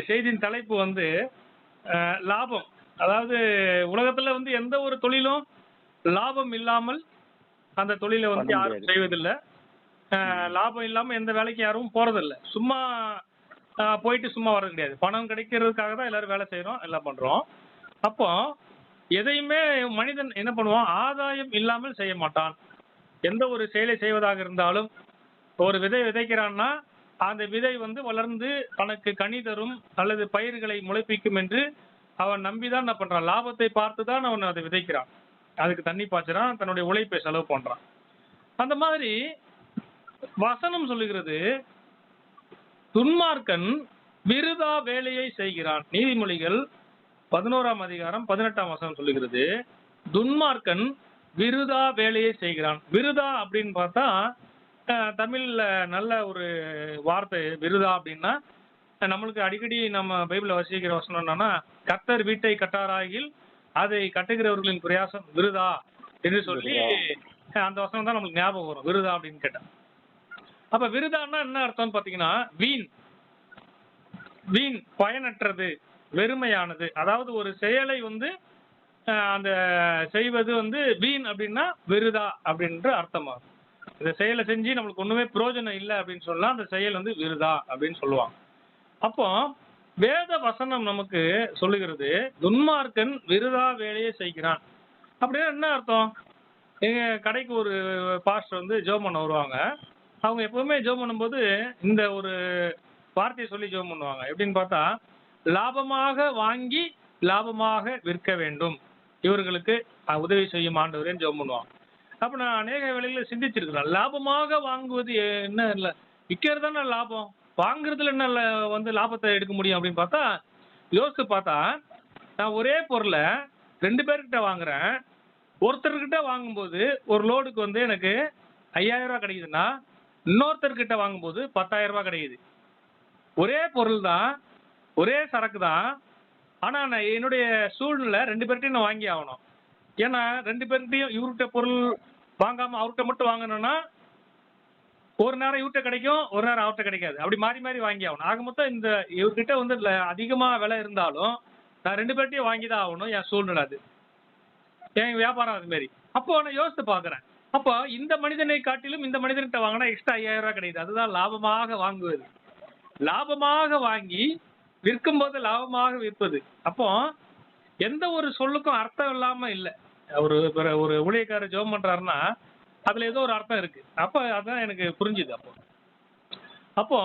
செய்தியின் தலைப்பு வந்து லாபம். அதாவது உலகத்துல வந்து எந்த ஒரு தொழிலும் லாபம் இல்லாமல் அந்த தொழிலை வந்து பண்ண யாரும் முடியாது. செய்வதில்லை. லாபம் இல்லாம எந்த வேலைக்கு யாரும் போறதில்ல. சும்மா போயிட்டு சும்மா வர்றது கிடையாது. பணம் கிடைக்கிறதுக்காக தான் எல்லாரும் வேலை செய்றோம், எல்லாம் பண்றோம். அப்போ எதையுமே மனிதன் என்ன பண்ணுவான்? ஆதாயம் இல்லாமல் செய்ய மாட்டான். எந்த ஒரு செயலை செய்வதாக இருந்தாலும் ஒரு விதை விதைக்கிறான்னா அந்த விதை வந்து வளர்ந்து தனக்கு கனி தரும் அல்லது பயிர்களை முளைப்பிக்கும் என்று அவன் நம்பிதான் என்ன பண்றான்? லாபத்தை பார்த்து தான் அவன் அதை விதைக்கிறான். அதுக்கு தண்ணி பாய்ச்சறான், தன்னுடைய உழைப்பை செலவு பண்றான். அந்த மாதிரி வசனம் சொல்லுகிறது, துன்மார்க்கன் விருதா வேலையை செய்கிறான். நீதிமொழிகள் 11ஆம் அதிகாரம் 18ஆம் வசனம் சொல்லுகிறது, துன்மார்க்கன் விருதா வேலையை செய்கிறான். விருதா அப்படின்னு பார்த்தா தமிழ்ல நல்ல ஒரு வார்த்தை. விருதா அப்படின்னா நம்மளுக்கு அடிக்கடி நம்ம பைபிள்ல வசிக்கிற வசனம் என்னன்னா, கர்த்தர் வீட்டை கட்டாராகில் அதை கட்டுகிறவர்களின் பிரயாசம் விருதா என்று சொல்லி அந்த வசனம் தான் நம்மளுக்கு ஞாபகம் வரும். விருதா அப்படின்னு கேட்டா, அப்ப விருதான்னா என்ன அர்த்தம்னு பாத்தீங்கன்னா, வீண், வீண், பயனற்றது, வெறுமையானது. அதாவது ஒரு செயலை வந்து அந்த செய்வது வந்து வீண் அப்படின்னா விருதா அப்படின்ற அர்த்தமாகும். இந்த செயலை செஞ்சு நம்மளுக்கு ஒண்ணுமே பிரயோஜனம் இல்லை அப்படின்னு சொல்லலாம். அந்த செயல் வந்து விருதா அப்படின்னு சொல்லுவாங்க. அப்போ வேத வசனம் நமக்கு சொல்லுகிறது, துன்மார்க்கன் விருதா வேலையை செய்கிறான். அப்படின்னா என்ன அர்த்தம்? எங்க கடைக்கு ஒரு பாஸ்டர் வந்து ஜெபம் பண்ண வருவாங்க. அவங்க எப்பவுமே ஜெபம் பண்ணும்போது இந்த ஒரு வார்த்தையை சொல்லி ஜெபம் பண்ணுவாங்க. எப்படின்னு பார்த்தா, லாபமாக வாங்கி லாபமாக விற்க வேண்டும், இவர்களுக்கு உதவி செய்யும் ஆண்டவரேன்னு ஜெபம் பண்ணுவாங்க. அப்ப நான் அநேக வேளைகளில் சிந்திச்சிருக்கிறேன், லாபமாக வாங்குவது என்ன இல்லை, விற்கிறது தானே லாபம், வாங்குறதுல என்ன வந்து லாபத்தை எடுக்க முடியும் அப்படின்னு பார்த்தா, யோசித்து பார்த்தா, நான் ஒரே பொருளை 2 பேர்கிட்ட வாங்குறேன். ஒருத்தர்கிட்ட வாங்கும்போது ஒரு லோடுக்கு வந்து எனக்கு 5000 ரூபாய் கிடைக்குதுன்னா, இன்னொருத்தர்கிட்ட வாங்கும்போது 10,000 ரூபாய் கிடைக்குது. ஒரே பொருள் தான், ஒரே சரக்கு தான். ஆனா நான் என்னுடைய சூழ்நிலை 2 பேர்கிட்டையும் நான் வாங்கி ஆகணும். ஏன்னா 2 பேர்கிட்டையும் இவர்கிட்ட பொருள் வாங்காம அவர்கிட்ட மட்டும் வாங்கணும்னா ஒரு நேரம் இவர்கிட்ட கிடைக்கும், ஒரு நேரம் அவர்கிட்ட கிடைக்காது. அப்படி மாறி மாறி வாங்கி ஆகணும். ஆக மொத்தம் இந்த இவர்கிட்ட வந்து அதிகமா விலை இருந்தாலும் நான் 2 பேர்கிட்டையும் வாங்கி தான் ஆகணும். என் சூழ்நிலை அது, என் வியாபாரம் அது மாதிரி. அப்போ நான் யோசித்து பார்க்குறேன், அப்போ இந்த மனிதனை காட்டிலும் இந்த மனிதன்கிட்ட வாங்கினா எக்ஸ்ட்ரா 5000 ரூபாய் கிடைக்குது. அதுதான் லாபமாக வாங்குவது. லாபமாக வாங்கி விற்கும் போது லாபமாக விற்பது. அப்போ எந்த ஒரு சொல்லுக்கும் அர்த்தம் இல்லாம இல்லை. ஒரு ஊழியக்காரர் ஜெபம் பண்றாருன்னா அதுல ஏதோ ஒரு அர்த்தம் இருக்கு. அப்ப அதான் எனக்கு புரிஞ்சுது. அப்போ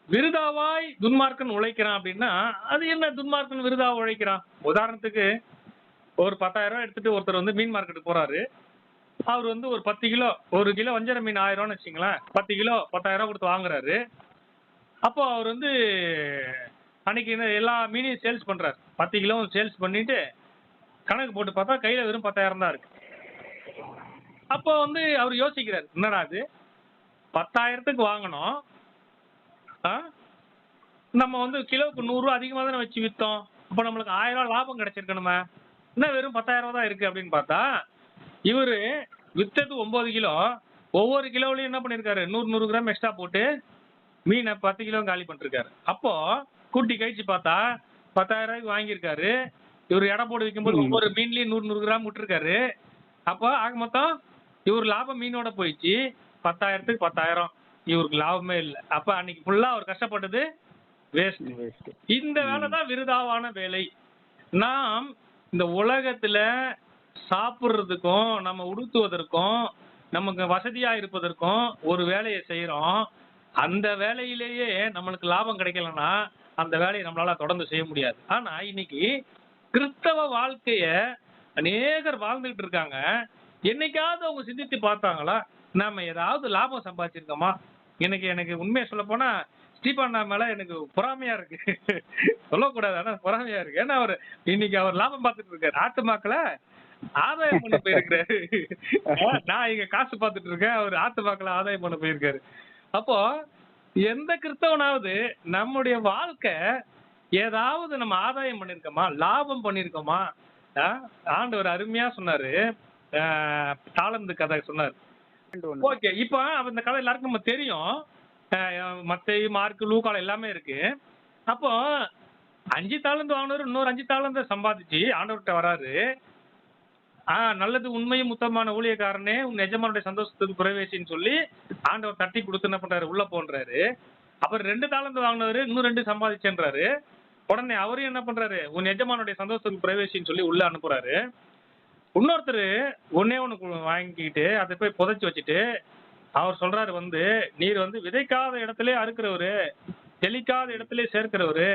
விருதாவாய் துன்மார்க்கன் உழைக்கிறான் அப்படின்னா, அது என்ன துன்மார்க்கன் விருதா உழைக்கிறான்? உதாரணத்துக்கு ஒரு 10,000 ரூபாய் எடுத்துட்டு ஒருத்தர் வந்து மீன் மார்க்கெட்டுக்கு போறாரு. அவர் வந்து ஒரு 10 கிலோ, 1 கிலோ வஞ்சர மீன் 1000 ரூபான்னு வச்சுங்களேன், 10 கிலோ 10,000 ரூபாய் கொடுத்து வாங்குறாரு. அப்போ அவர் வந்து அன்னைக்கு எல்லா மீனையும் சேல்ஸ் பண்றாரு. 10 கிலோ சேல்ஸ் பண்ணிட்டு கணக்கு போட்டு பார்த்தா கையில வெறும் 10,000 தான் இருக்கு. அப்போ வந்து அவர் யோசிக்கிறார், என்னடா அது 10,000க்கு வாங்கணும், நம்ம வந்து கிலோவுக்கு 100 ரூபா அதிகமா தானே வச்சு வித்தோம், அப்ப நம்மளுக்கு 1000 ரூபாய் லாபம் கிடைச்சிருக்கணுமே, என்ன வெறும் 10,000 தான் இருக்கு அப்படின்னு பார்த்தா, இவரு வித்தது 9 கிலோ, ஒவ்வொரு கிலோவிலையும் என்ன பண்ணிருக்காரு, 100 கிராம் எக்ஸ்ட்ரா போட்டு மீனை 10 கிலோ காலி பண்ணிருக்காரு. அப்போ கூட்டி கழிச்சு பார்த்தா 10,000 ரூபாய்க்கு வாங்கியிருக்காரு. இவர் எடை போட்டு விற்கும்போது ஒவ்வொரு மீன்லயும் 100 கிராம் விட்டுருக்காரு. அப்போ ஆக மொத்தம் இவர் லாபம் மீனோட போயிடுச்சு. 10,000க்கு 10,000 இவருக்கு லாபமே இல்லை. அப்ப அன்னைக்கு ஃபுல்லா அவர் கஷ்டப்பட்டது வேஸ்ட். இந்த வேலை தான் விருதாவான வேலை. நாம் இந்த உலகத்துல சாப்பிடுறதுக்கும் நம்ம உடுத்துவதற்கும் நமக்கு வசதியா இருப்பதற்கும் ஒரு வேலையை செய்யறோம். அந்த வேலையிலேயே நம்மளுக்கு லாபம் கிடைக்கலன்னா அந்த வேலையை நம்மளால தொடர்ந்து செய்ய முடியாது. ஆனா இன்னைக்கு கிறிஸ்தவ வாழ்க்கைய அநேகர் வாழ்ந்துகிட்டு இருக்காங்க. என்னைக்காவது அவங்க சிந்தித்து பார்த்தாங்களா, நாம ஏதாவது லாபம் சம்பாதிச்சிருக்கோமா? எனக்கு உண்மையை சொல்ல போனா ஸ்டீபன் மேல எனக்கு பொறாமையா இருக்கு. சொல்லக்கூடாது, ஆனா பொறாமையா இருக்கு. ஏன்னா இன்னைக்கு அவர் லாபம் பார்த்துட்டு இருக்காரு. ஆத்துமாக்களை ஆதாயம் பண்ண போயிருக்காரு. நான் இங்க காசு பார்த்துட்டு இருக்கேன், அவர் ஆத்துமாக்களை ஆதாயம் பண்ண போயிருக்காரு. அப்போ எந்த கிறிஸ்தவனாவது நம்முடைய வாழ்க்கை ஏதாவது நம்ம ஆதாயம் பண்ணிருக்கோமா, லாபம் பண்ணிருக்கோமா? ஆண்டவர் அருமையா சொன்னாரு, தாளந்து கதை சொன்னாரு. ஓகே, இப்ப அந்த கதை எல்லாருக்கும் நம்ம தெரியும். மத்தேயு, மார்க்கு, லூக்கால எல்லாமே இருக்கு. அப்போ 5 தாலந்து வாங்கினவர் இன்னொரு 5 தாலந்த சம்பாதிச்சு ஆண்டவர்கிட்ட வராரு. நல்லது உண்மையும் உத்தமமான ஊழியக்காரனே, உன் எஜமானுடைய சந்தோஷத்துக்கு பிரவேசின்னு சொல்லி ஆண்டவர் தட்டி கொடுத்து என்ன பண்றாரு, உள்ள போன்றாரு. அப்புறம் 2 தாலந்து வாங்கினவரு இன்னும் 2 சம்பாதிச்சேன்றாரு. உடனே அவரையும் என்ன பண்றாரு, உன் எஜமானுடைய சந்தோஷத்துக்கு பிரவேசின்னு சொல்லி உள்ள அனுப்புறாரு. இன்னொருத்தர் ஒன்னே ஒண்ணு வாங்கிக்கிட்டு அதை போய் புதைச்சு வச்சுட்டு அவர் சொல்றாரு நீர் விதைக்காத இடத்திலே அறுக்கிறவரு, தெளிக்காத இடத்திலே சேர்க்கிறவரு,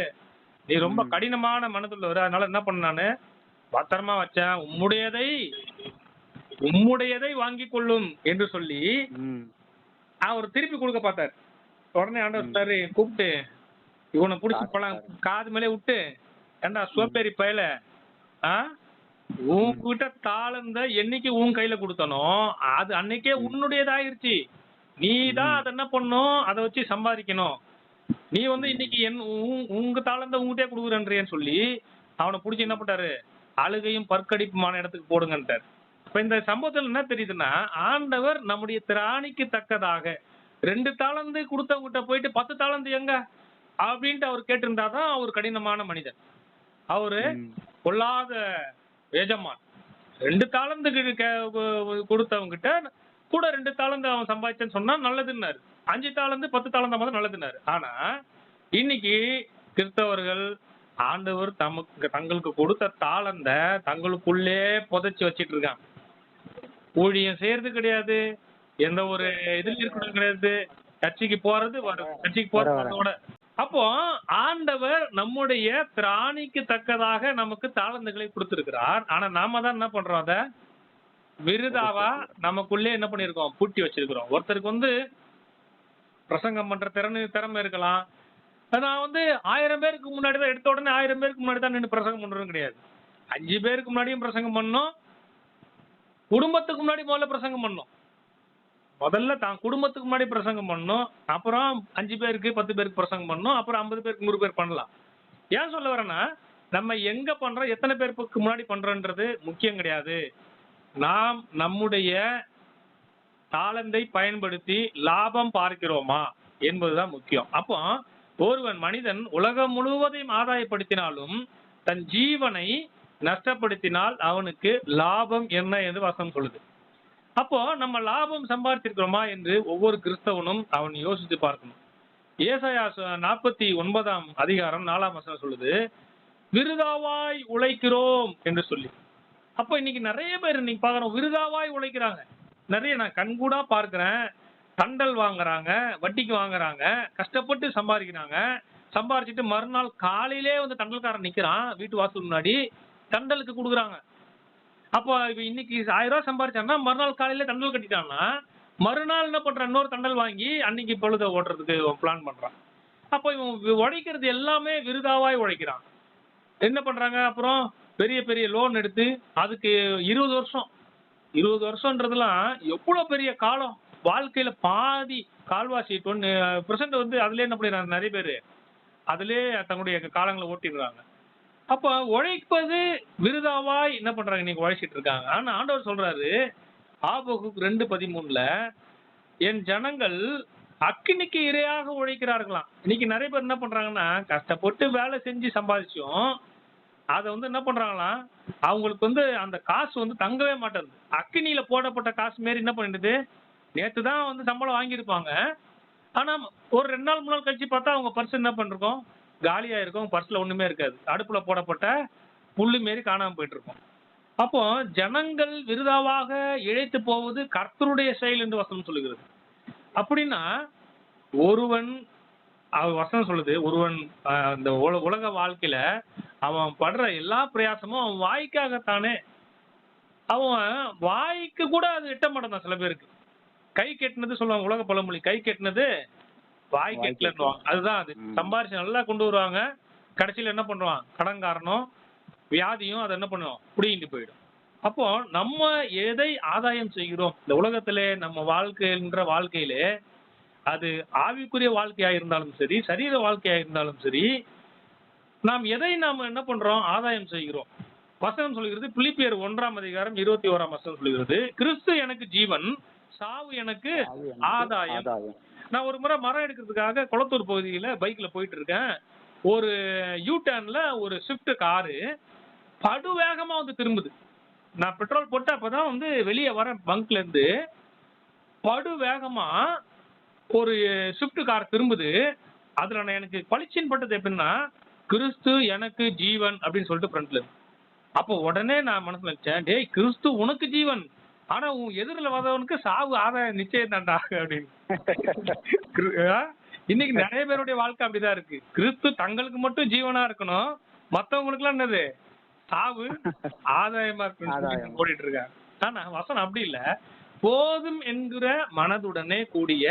நீ ரொம்ப கடினமான மனதுள்ளவர். அதனால என்ன பண்ண, நானு பத்திரமா வச்சேன், உம்முடையதை வாங்கி கொள்ளும் என்று சொல்லி அவர் திருப்பி கொடுக்க பார்த்தார். உடனே ஆண்டவர் கூப்பிட்டு இவனை புடிச்சு போலாம் காது மேலே விட்டு, ஏண்டா சோப்பேறி பயல, உன்கிட்ட தாளந்த என்னைக்கு உன் கையில கொடுத்தனோ அது அன்னைக்கே உன்னுடையதாயிருச்சு. நீ தான் அதை என்ன பண்ணும், அதை வச்சு சம்பாதிக்கணும். நீ இன்னைக்கு உங்க தாளந்த உங்ககிட்டே கொடுக்குறேன்னு சொல்லி அவனை புடிச்சு என்ன பண்ணாரு, அழுகையும் பற்கடிப்புமான இடத்துக்கு போடுங்கன்ட்டார். இப்ப இந்த சம்பவத்துல என்ன தெரியுதுன்னா, ஆண்டவர் நம்முடைய திராணிக்கு தக்கதாக 2 தாளந்து கொடுத்தவங்கிட்ட போயிட்டு 10 தாளந்து எங்க அப்படின்ட்டு அவர் கேட்டிருந்தாதான் அவர் கடினமான மனிதன். அவரு கொள்ளாத எஜமான். 2 தாளந்துக்கு கொடுத்தவங்க கிட்ட கூட 2 தாளந்து அவன் சம்பாதிச்சேன்னு சொன்னா நல்லதுன்னாரு. 5 தாளந்து 10 தாளந்தா மாதிரி நல்லதுன்னாரு. ஆனா இன்னைக்கு கிறிஸ்தவர்கள் ஆண்டவர் தங்களுக்கு கொடுத்த தாளந்த தங்களுக்குள்ளே புதைச்சு வச்சிட்டு இருக்காங்க. ஊழியம் செய்யறது கிடையாது, எந்த ஒரு இதுல இருக்கிறது கிடையாது, கட்சிக்கு போறது வரும், கட்சிக்கு போறதோட. அப்போ ஆண்டவர் நம்முடைய திராணிக்கு தக்கதாக நமக்கு தாளந்துகளை கொடுத்திருக்கிறார். ஆனா நாம தான் என்ன பண்றோம், அத விருதாவா நமக்குள்ளே என்ன பண்ணிருக்கோம், பூட்டி வச்சிருக்கிறோம். ஒருத்தருக்கு பிரசங்கம் பண்ற திறமை இருக்கலாம். நான் 1000 பேருக்கு முன்னாடி தான் எடுத்த உடனே 1000 பேருக்கு முன்னாடி தான் நின்று பிரசங்கம் பண்றதும் கிடையாது. 5 பேருக்கு முன்னாடியும் பிரசங்கம் பண்ணணும், குடும்பத்துக்கு முன்னாடி முதல்ல பிரசங்கம் பண்ணணும். முதல்ல தான் குடும்பத்துக்கு முன்னாடி பிரசங்கம் பண்ணணும், அப்புறம் 5 பேருக்கு 10 பேருக்கு பிரசங்கம் பண்ணணும், அப்புறம் 50 பேருக்கு 100 பேர் பண்ணலாம். ஏன் சொல்ல வரேன்னா, நம்ம எங்க பண்றோம், எத்தனை பேருக்கு முன்னாடி பண்றோன்றது முக்கியம் கிடையாது. நாம் நம்முடைய தாளந்தை பயன்படுத்தி லாபம் பார்க்கிறோமா என்பதுதான் முக்கியம். அப்போ ஒருவன் மனிதன் உலகம் முழுவதையும் ஆதாயப்படுத்தினாலும் தன் ஜீவனை நஷ்டப்படுத்தினால் அவனுக்கு லாபம் என்ன என்று வசனம் சொல்லுது. அப்போ நம்ம லாபம் சம்பாதிச்சிருக்கிறோமா என்று ஒவ்வொரு கிறிஸ்தவனும் அவன் யோசித்து பார்க்கணும். ஏசாயா 49 அதிகாரம் 4 வசனம் சொல்லுது, விருதாவாய் உழைக்கிறோம் என்று சொல்லி. அப்போ இன்னைக்கு நிறைய பேர் இன்னைக்கு பாக்குறோம், விருதாவாய் உழைக்கிறாங்க. நிறைய நான் கண்கூடா பார்க்கிறேன். தண்டல் வாங்குறாங்க, வட்டிக்கு வாங்குறாங்க, கஷ்டப்பட்டு சம்பாதிக்கிறாங்க. சம்பாரிச்சிட்டு மறுநாள் காலையிலே தண்டல்காரன் நிக்கிறான் வீட்டு வாசல் முன்னாடி, தண்டலுக்கு கொடுக்குறாங்க. அப்போ இன்னைக்கு 1000 ரூபாய் சம்பாரிச்சான்னா மறுநாள் காலையில தண்டல் கட்டிட்டான்னா மறுநாள் என்ன பண்றான், இன்னொரு தண்டல் வாங்கி அன்னைக்கு பொழுத ஓட்டுறதுக்கு பிளான் பண்றான். அப்போ இவன் உழைக்கிறது எல்லாமே விருதாவாய் உழைக்கிறான். என்ன பண்றாங்க, அப்புறம் பெரிய பெரிய லோன் எடுத்து அதுக்கு 20 வருஷம்ன்றதுலாம் எவ்வளவு பெரிய காலம். வாழ்க்கையில பாதி கால்வாசி 20% அதுல என்ன பண்ணிடுறாங்க, நிறைய பேரு அதுலயே தங்களுடைய காலங்களை ஓட்டிடுறாங்க. அப்ப உழைப்பது விருதாவாய் என்ன பண்றாங்க, இன்னைக்கு உழைச்சிட்டு இருக்காங்க. ஆனா ஆண்டவர் சொல்றாரு ஆபகுக் 2:13 என் ஜனங்கள் அக்கினிக்கு இரையாக உழைக்கிறார்களாம். இன்னைக்கு நிறைய பேர் என்ன பண்றாங்கன்னா, கஷ்டப்பட்டு வேலை செஞ்சு சம்பாதிச்சோம் அதை என்ன பண்றாங்களாம், அவங்களுக்கு அந்த காசு தங்கவே மாட்டேங்குது. அக்கினியில போடப்பட்ட காசு மாரி என்ன பண்ணிடுது, நேத்து தான் சம்பளம் வாங்கியிருப்பாங்க, ஆனா ஒரு 2 நாள் 3 நாள் கழிச்சு பார்த்தா அவங்க பர்ஸ் என்ன பண்ணிருக்கோம், காலியா இருக்கும், பர்ஸ்ல ஒண்ணுமே இருக்காது, அடுப்புல போடப்பட்ட புல்லு மாரி காணாம போயிட்டு இருக்கும். அப்போ ஜனங்கள் விருதாவாக இழைத்து போவது கர்த்தருடைய செயல் என்று வசனம் சொல்லுகிறது. அப்படின்னா ஒருவன் வசனம் சொல்லுது, ஒருவன் இந்த உலக வாழ்க்கையில அவன் படுற எல்லா பிரயாசமும் அவன் வாய்க்காகத்தானே. அவன் வாய்க்கு கூட அது எட்ட மாட்டான். சில பேருக்கு கை கெட்டினது சொல்லுவாங்க, உலக பழமொழி, கை கெட்டினது வாய் கெட்டலன்னுவாங்க. அதுதான் அது. சம்பாரிச்சு நல்லா கொண்டு வருவாங்க, கடைசியில என்ன பண்ணுவான், கடன்காரனும் வியாதியும் அதை என்ன பண்ணுவோம், புடிங்கிட்டு போயிடும். அப்போ நம்ம எதை ஆதாயம் செய்கிறோம் இந்த உலகத்திலே, நம்ம வாழ்க்கைன்ற வாழ்க்கையிலே, அது ஆவிக்குரிய வாழ்க்கையா இருந்தாலும் சரி, சரீர வாழ்க்கையா இருந்தாலும் சரி, நாம் எதை நாம் என்ன பண்றோம், ஆதாயம் செய்கிறோம். வசனம் சொல்கிறது, பிலிப்பியர் 1:21 சொல்கிறது, கிறிஸ்து எனக்கு ஜீவன், சாவு எனக்கு ஆதாயம். நான் ஒரு முறை மரம் எடுக்கிறதுக்காக குளத்தூர் பகுதியில பைக்ல போயிட்டு இருக்கேன். ஒரு யூ டர்ன்ல ஒரு ஸ்விஃப்ட் காரு படு வேகமா வந்து திரும்புது. நான் பெட்ரோல் போட்டு அப்பதான் வந்து வெளியே வர பங்க்ல இருந்து படு வேகமா ஒரு ஸ்விஃப்ட் கார் திரும்புது. அதுல நான் எனக்கு பளிச்சுன்னு பட்டது எப்படின்னா, கிறிஸ்து எனக்கு ஜீவன் அப்படின்னு சொல்லிட்டு ஃப்ரண்ட்ல இருக்கு. அப்போ உடனே நான் மனசுல நினைச்சேன், டேய் கிறிஸ்து உனக்கு ஜீவன், ஆனா உன் எதிரில் வந்தவனுக்கு சாவு ஆதாயம் நிச்சயம் தான்டா அப்படின்னு. இன்னைக்கு நிறைய பேருடைய வாழ்க்கை அப்படிதான் இருக்கு. கிறிஸ்து தங்களுக்கு மட்டும் ஜீவனா இருக்கணும், மத்தவங்களுக்கு எல்லாம் என்னது சாவு ஆதாயமா இருக்கணும் ஓடிட்டு இருக்காங்க. ஆனா வசனம் அப்படி இல்ல. போதும் என்கிற மனதுடனே கூடிய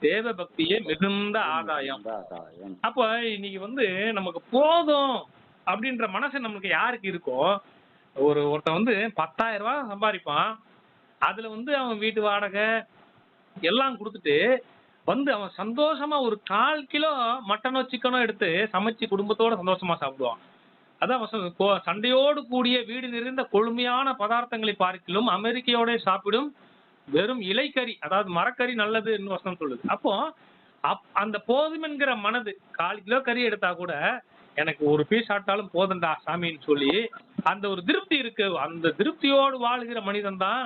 தேவ பக்தியே மிகுந்த ஆதாயம். அப்ப இன்னைக்கு வந்து நமக்கு போதும் அப்படின்ற மனசு நமக்கு யாருக்கு இருக்கோ, ஒருத்தன் வந்து 10,000 ரூபாய் சம்பாதிப்பான், அதுல வந்து அவன் வீட்டு வாடகை எல்லாம் கொடுத்துட்டு வந்து அவன் சந்தோஷமா ஒரு 1/4 கிலோ மட்டனோ சிக்கனோ எடுத்து சமைச்சு குடும்பத்தோட சந்தோஷமா சாப்பிடுவான். அதான் சண்டையோடு கூடிய வீடு நிறைந்த கொழுமையான பதார்த்தங்களை பார்க்கிலும் அமெரிக்கையோட சாப்பிடும் வெறும் இலைக்கறி, அதாவது மரக்கறி நல்லதுன்னு வசனம் சொல்லுது. அப்போ அந்த போதும் என்கிற மனது 1/4 கிலோ கறி எடுத்தா கூட எனக்கு ஒரு பீஸ் சாப்பிட்டாலும் போதும்டா சாமின்னு சொல்லி அந்த ஒரு திருப்தி இருக்கு. அந்த திருப்தியோடு வாழ்கிற மனிதன் தான்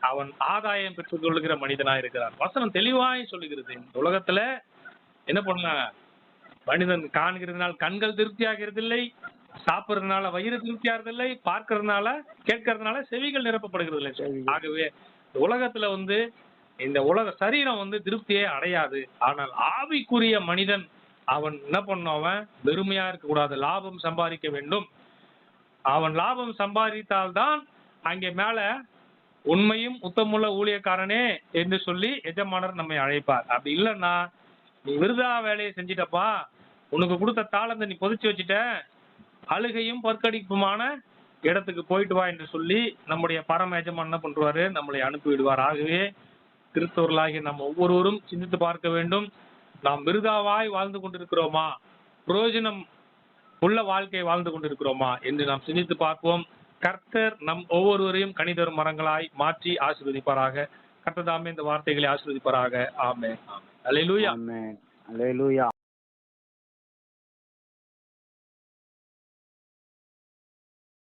அவன் ஆதாயம் பெற்றுக் கொள்ளுகிற மனிதனா இருக்கிறான். வசனம் தெளிவாய் சொல்லுகிறது. இந்த உலகத்துல என்ன பண்ணலாம், மனிதன் காண்கிறதுனால கண்கள் திருப்தி ஆகிறதில்லை, சாப்பிடுறதுனால வயிறு திருப்தி ஆகிறதில்லை, பார்க்கறதுனால கேட்கறதுனால செவிகள் நிரப்பப்படுகிறது இல்லை. ஆகவே இந்த உலகத்துல வந்து இந்த உலக சரீரம் வந்து திருப்தியே அடையாது. ஆனால் ஆவிக்குரிய மனிதன் அவன் என்ன பண்ணும், அவன் வெறுமையா இருக்க கூடாது, லாபம் சம்பாதிக்க வேண்டும். அவன் லாபம் சம்பாதித்தால்தான் அங்கே மேல உண்மையும் உத்தமுள்ள ஊழியக்காரனே என்று சொல்லி எஜமானர் நம்மை அழைப்பார். அப்படி இல்லைன்னா நீ விருதா வேலையை செஞ்சிட்டப்பா, உனக்கு கொடுத்த தாளத்தை நீ பொதிச்சு வச்சுட்ட, அழுகையும் பற்கடிப்புமான இடத்துக்கு போயிட்டு வா என்று சொல்லி நம்முடைய பரம எஜமான் என்ன பண்றாரு, நம்மளை அனுப்பி விடுவார். ஆகவே கிறிஸ்தவர்களாகிய நாம் ஒவ்வொருவரும் சிந்தித்து பார்க்க வேண்டும். நாம் விருதாவாய் வாழ்ந்து கொண்டிருக்கிறோமா, பிரயோஜனம் உள்ள வாழ்க்கை வாழ்ந்து கொண்டிருக்கிறோமா என்று நாம் சிந்தித்து பார்ப்போம். கர்த்தர் நம் ஒவ்வொருவரையும் கனிதரும் மரங்களாய் மாற்றி ஆசீர்வதிப்பாராக. கர்த்தர் தாமே இந்த வார்த்தைகளை ஆசீர்வதிப்பாராக. ஆமென். அல்லேலூயா.